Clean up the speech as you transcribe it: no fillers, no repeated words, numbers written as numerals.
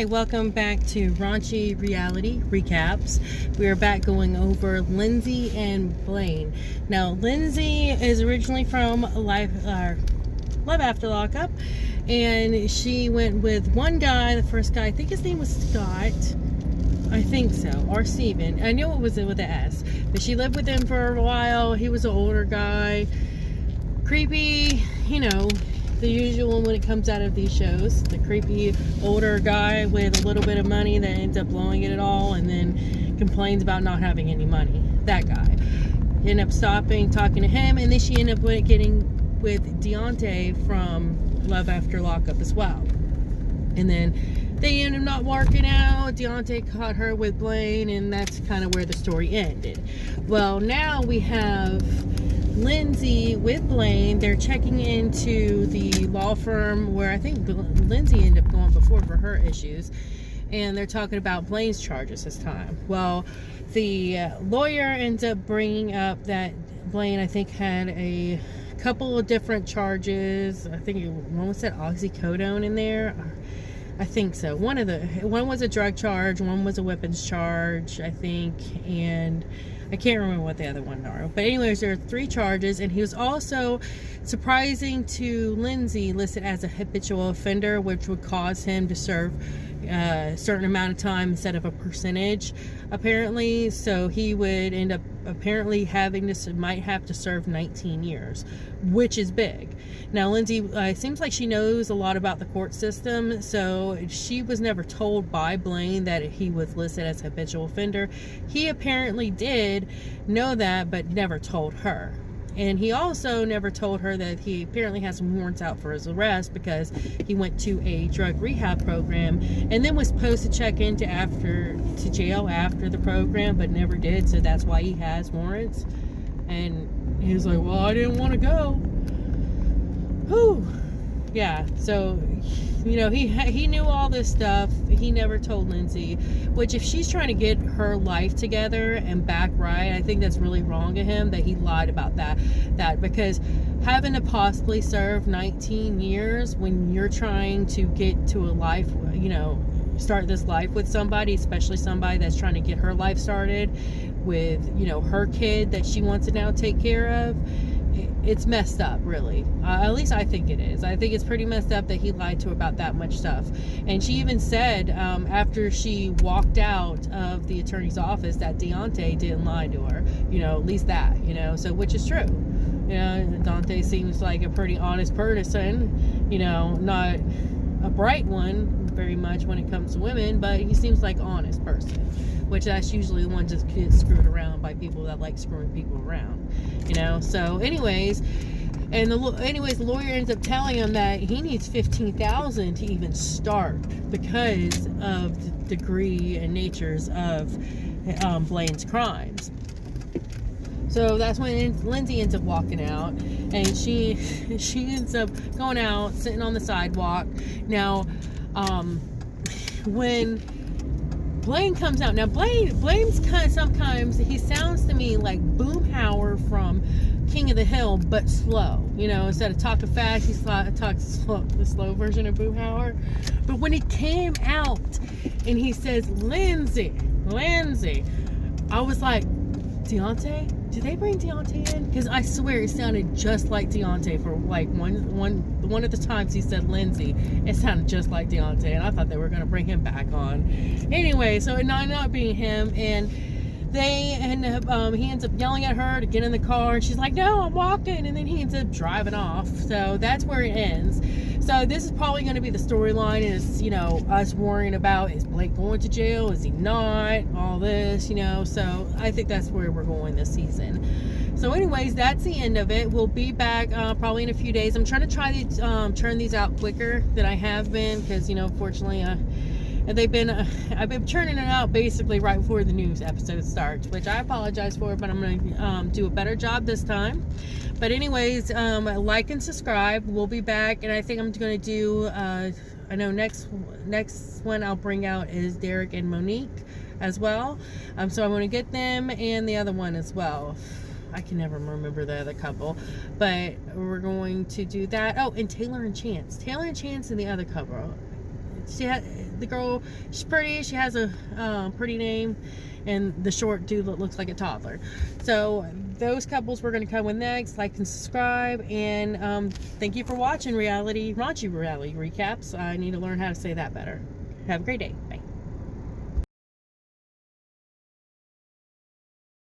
Hi, welcome back to Raunchy Reality Recaps. We are back going over Lindsey and Blaine. Now, Lindsey is originally from Love After Lockup, and she went with one guy, the first guy, I think his name was Scott. I think so, or Steven. I knew it was with an S, but she lived with him for a while. He was an older guy, creepy, the usual when it comes out of these shows. The creepy older guy with a little bit of money that ends up blowing it all and then complains about not having any money. That guy. End up stopping, talking to him, and then she ended up getting with Deontay from Love After Lockup as well. And then they ended up not working out. Deontay caught her with Blaine, and that's kind of where the story ended. Well, now we have Lindsey with Blaine. They're checking into the law firm where I think Lindsey ended up going before for her issues, and they're talking about Blaine's charges this time. Well, the lawyer ends up bringing up that Blaine, I think, had a couple of different charges. I think one was that oxycodone in there. I think so. One was a drug charge, one was a weapons charge, I think, and I can't remember what the other one are. But anyways, there are 3 charges, and he was also, surprising to Lindsey, listed as a habitual offender, which would cause him to serve a certain amount of time instead of a percentage, apparently. So he would end up apparently might have to serve 19 years, which is big. Now, Lindsey, it seems like she knows a lot about the court system, so she was never told by Blaine that he was listed as a habitual offender. He apparently did know that, but never told her. And he also never told her that he apparently has some warrants out for his arrest because he went to a drug rehab program and then was supposed to check into jail after the program, but never did. So that's why he has warrants. And he was like, well, I didn't want to go. Whew. Yeah, so, he knew all this stuff. He never told Lindsey, which if she's trying to get her life together and back right, I think that's really wrong of him that he lied about that because having to possibly serve 19 years when you're trying to get to a life, start this life with somebody, especially somebody that's trying to get her life started with, her kid that she wants to now take care of, it's messed up, really. At least I think it is. I think it's pretty messed up that he lied to her about that much stuff. And she even said after she walked out of the attorney's office that Deontay didn't lie to her. At least that, so which is true. Deontay seems like a pretty honest person, not a bright one very much when it comes to women, but he seems like an honest person, which that's usually the one just gets screwed around by people that like screwing people around, so anyways, the lawyer ends up telling him that he needs $15,000 to even start because of the degree and natures of Blaine's crimes. So that's when Lindsey ends up walking out, and she ends up going out, sitting on the sidewalk. Now, when Blaine comes out, now Blaine's sometimes he sounds to me like Boomhauer from King of the Hill, but slow. Instead of talking fast, he talks slow, the slow version of Boomhauer. But when he came out and he says, Lindsey, I was like, Deontay? Did they bring Deontay in? Because I swear it sounded just like Deontay for like one of the times he said Lindsey. It sounded just like Deontay, and I thought they were going to bring him back on. Anyway, so it not being him, and they end up, he ends up yelling at her to get in the car, and she's like, no, I'm walking, and then he ends up driving off. So that's where it ends. So this is probably going to be the storyline, is, us worrying about, is Blake going to jail? Is he not? All this, so I think that's where we're going this season. So anyways, that's the end of it. We'll be back probably in a few days. I'm trying to turn these out quicker than I have been because, unfortunately, and I've been churning it out basically right before the news episode starts, which I apologize for, but I'm going to do a better job this time. But anyways, like and subscribe. We'll be back, and I think I'm going to do, I know next one I'll bring out is Derek and Monique as well. So I'm going to get them and the other one as well. I can never remember the other couple, but we're going to do that. Oh, and Taylor and Chance and the other couple. the girl, she's pretty. She has a pretty name, and the short dude looks like a toddler. So those couples we're going to come with next. Like and subscribe, and thank you for watching raunchy reality recaps. I need to learn how to say that better. Have a great day.